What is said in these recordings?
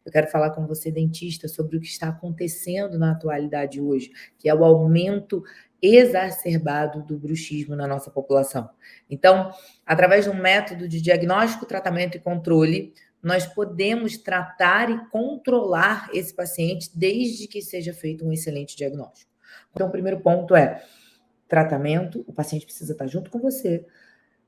eu quero falar com você, dentista, sobre o que está acontecendo na atualidade hoje, que é o aumento exacerbado do bruxismo na nossa população. Então, através de um método de diagnóstico, tratamento e controle, nós podemos tratar e controlar esse paciente desde que seja feito um excelente diagnóstico. Então, o primeiro ponto é tratamento, o paciente precisa estar junto com você.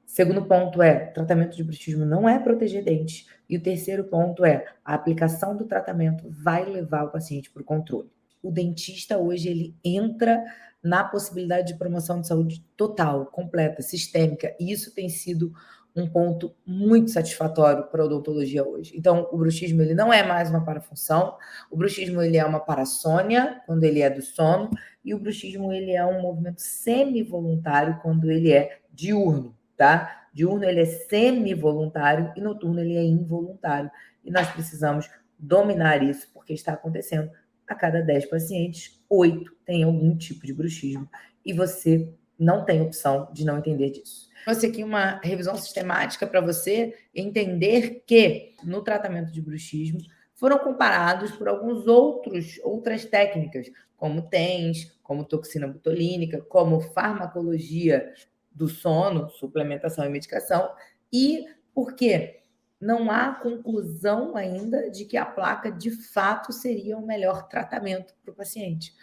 Segundo ponto é, tratamento de bruxismo não é proteger dentes. E o terceiro ponto é, a aplicação do tratamento vai levar o paciente para o controle. O dentista hoje, ele entra na possibilidade de promoção de saúde total, completa, sistêmica, e isso tem sido um ponto muito satisfatório para a odontologia hoje. Então, o bruxismo, ele não é mais uma parafunção, o bruxismo, ele é uma parassônia, quando ele é do sono, e o bruxismo, ele é um movimento semi-voluntário, quando ele é diurno, tá? Diurno, ele é semi-voluntário e noturno, ele é involuntário. E nós precisamos dominar isso, porque está acontecendo a cada 10 pacientes, 8 têm algum tipo de bruxismo. E você não tem opção de não entender disso. Trouxe aqui uma revisão sistemática para você entender que no tratamento de bruxismo foram comparados por outras técnicas, como TENS, como toxina botulínica, como farmacologia do sono, suplementação e medicação, e por quê? Não há conclusão ainda de que a placa de fato seria o melhor tratamento para o paciente.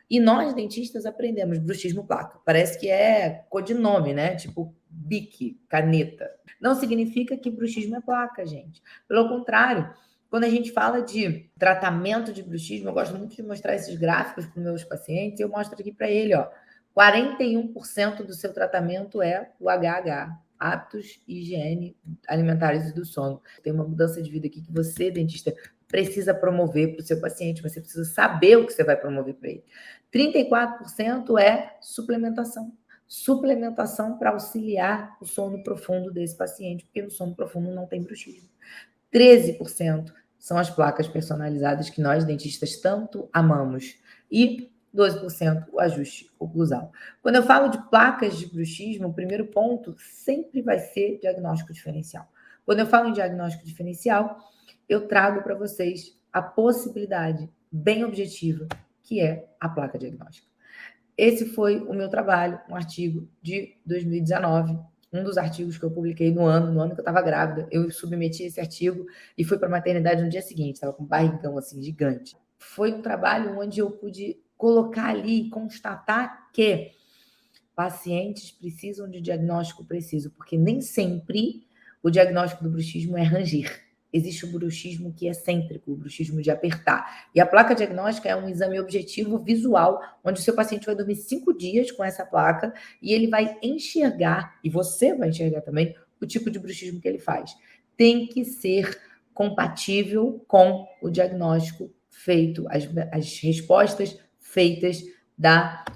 E nós, dentistas, aprendemos bruxismo placa. Parece que é codinome, né? Tipo Bic, caneta. Não significa que bruxismo é placa, gente. Pelo contrário, quando a gente fala de tratamento de bruxismo, eu gosto muito de mostrar esses gráficos para os meus pacientes, e eu mostro aqui para ele, ó. 41% do seu tratamento é o HH, hábitos e higiene alimentares e do sono. Tem uma mudança de vida aqui que você, dentista, precisa promover para o seu paciente, você precisa saber o que você vai promover para ele. 34% é suplementação. Suplementação para auxiliar o sono profundo desse paciente, porque no sono profundo não tem bruxismo. 13% são as placas personalizadas que nós, dentistas, tanto amamos. E 12% o ajuste oclusal. Quando eu falo de placas de bruxismo, o primeiro ponto sempre vai ser diagnóstico diferencial. Quando eu falo em diagnóstico diferencial, eu trago para vocês a possibilidade bem objetiva, que é a placa diagnóstica. Esse foi o meu trabalho, um artigo de 2019, um dos artigos que eu publiquei no ano que eu estava grávida. Eu submeti esse artigo e fui para a maternidade no dia seguinte, estava com um barrigão assim, gigante. Foi um trabalho onde eu pude colocar ali e constatar que pacientes precisam de diagnóstico preciso, porque nem sempre o diagnóstico do bruxismo é ranger. Existe o bruxismo que é cêntrico, o bruxismo de apertar. E a placa diagnóstica é um exame objetivo visual, onde o seu paciente vai dormir 5 dias com essa placa e ele vai enxergar, e você vai enxergar também, o tipo de bruxismo que ele faz. Tem que ser compatível com o diagnóstico feito, as respostas feitas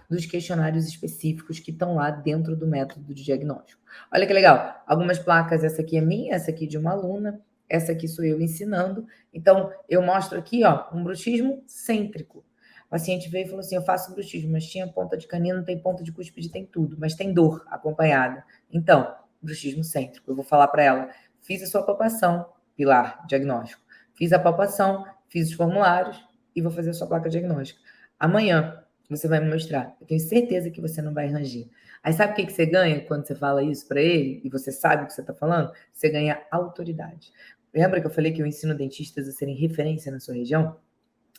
dos questionários específicos que estão lá dentro do método de diagnóstico. Olha que legal, algumas placas, essa aqui é minha, essa aqui de uma aluna, essa aqui sou eu ensinando. Então, eu mostro aqui, ó, um bruxismo cêntrico. O paciente veio e falou assim, eu faço bruxismo, mas tinha ponta de canino, tem ponta de cúspide, tem tudo, mas tem dor acompanhada. Então, bruxismo cêntrico. Eu vou falar para ela, fiz a sua palpação, pilar diagnóstico. Fiz a palpação, fiz os formulários e vou fazer a sua placa diagnóstica. Amanhã, você vai me mostrar. Eu tenho certeza que você não vai ranger. Aí sabe o que você ganha quando você fala isso para ele e você sabe o que você está falando? Você ganha autoridade. Lembra que eu falei que eu ensino dentistas a serem referência na sua região?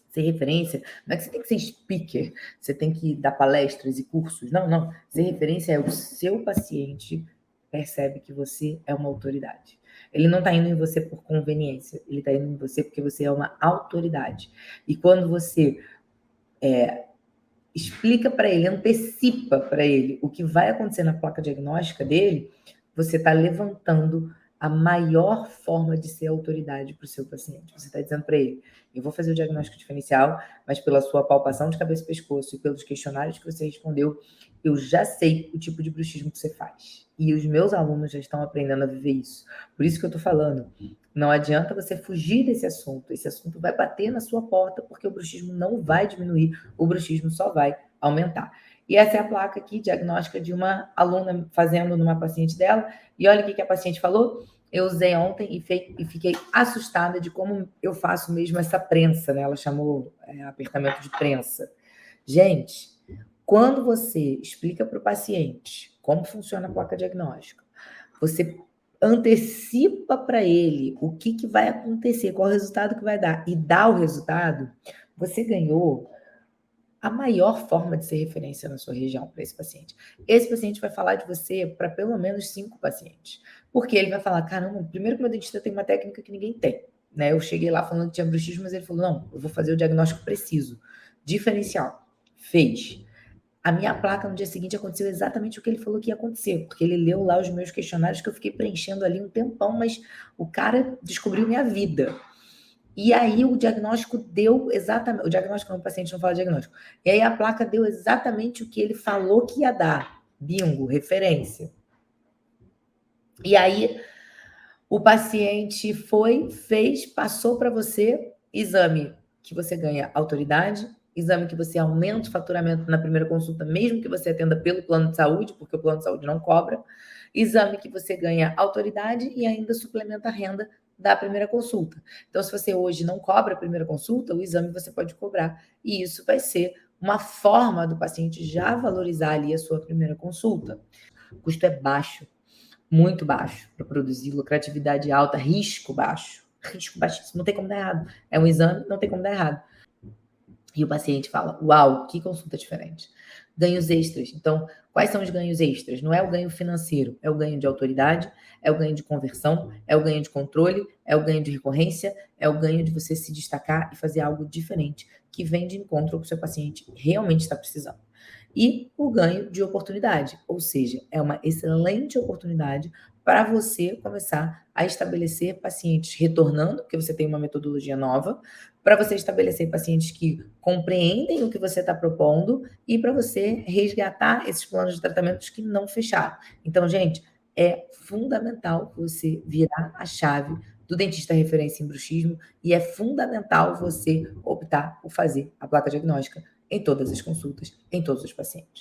Ser referência não é que você tem que ser speaker, você tem que dar palestras e cursos. Não, não. Ser referência é o seu paciente percebe que você é uma autoridade. Ele não está indo em você por conveniência, ele está indo em você porque você é uma autoridade. E quando você explica para ele, antecipa para ele o que vai acontecer na placa diagnóstica dele, você está levantando a maior forma de ser autoridade para o seu paciente. Você está dizendo para ele, eu vou fazer o diagnóstico diferencial, mas pela sua palpação de cabeça e pescoço e pelos questionários que você respondeu, eu já sei o tipo de bruxismo que você faz. E os meus alunos já estão aprendendo a viver isso. Por isso que eu estou falando, não adianta você fugir desse assunto. Esse assunto vai bater na sua porta, porque o bruxismo não vai diminuir, o bruxismo só vai aumentar. E essa é a placa aqui, diagnóstica de uma aluna fazendo numa paciente dela. E olha o que a paciente falou. Eu usei ontem e fiquei assustada de como eu faço mesmo essa prensa, né? Ela chamou apertamento de prensa. Gente, quando você explica para o paciente como funciona a placa diagnóstica, você antecipa para ele o que, que vai acontecer, qual o resultado que vai dar, e dá o resultado, você ganhou a maior forma de ser referência na sua região para esse paciente. Esse paciente vai falar de você para pelo menos 5 pacientes. Porque ele vai falar, caramba, primeiro que meu dentista tem uma técnica que ninguém tem. Né? Eu cheguei lá falando que tinha bruxismo, mas ele falou, não, eu vou fazer o diagnóstico preciso. Diferencial. Fez. A minha placa no dia seguinte aconteceu exatamente o que ele falou que ia acontecer, porque ele leu lá os meus questionários que eu fiquei preenchendo ali um tempão, mas o cara descobriu minha vida. E aí o diagnóstico deu exatamente. O diagnóstico não, o paciente não fala diagnóstico. E aí a placa deu exatamente o que ele falou que ia dar. Bingo, referência. E aí o paciente foi, fez, passou para você, exame que você ganha autoridade, exame que você aumenta o faturamento na primeira consulta, mesmo que você atenda pelo plano de saúde, porque o plano de saúde não cobra, exame que você ganha autoridade e ainda suplementa a renda da primeira consulta. Então, se você hoje não cobra a primeira consulta, o exame você pode cobrar, e isso vai ser uma forma do paciente já valorizar ali a sua primeira consulta. O custo é baixo, muito baixo para produzir, lucratividade alta, risco baixo, risco baixíssimo, não tem como dar errado. É um exame, não tem como dar errado. E o paciente fala, uau, que consulta diferente. Ganhos extras. Então, quais são os ganhos extras? Não é o ganho financeiro, é o ganho de autoridade, é o ganho de conversão, é o ganho de controle, é o ganho de recorrência, é o ganho de você se destacar e fazer algo diferente, que vem de encontro ao que o seu paciente realmente está precisando. E o ganho de oportunidade, ou seja, é uma excelente oportunidade para você começar a estabelecer pacientes retornando, porque você tem uma metodologia nova, para você estabelecer pacientes que compreendem o que você está propondo e para você resgatar esses planos de tratamentos que não fecharam. Então, gente, é fundamental você virar a chave do dentista referência em bruxismo e é fundamental você optar por fazer a placa diagnóstica em todas as consultas, em todos os pacientes.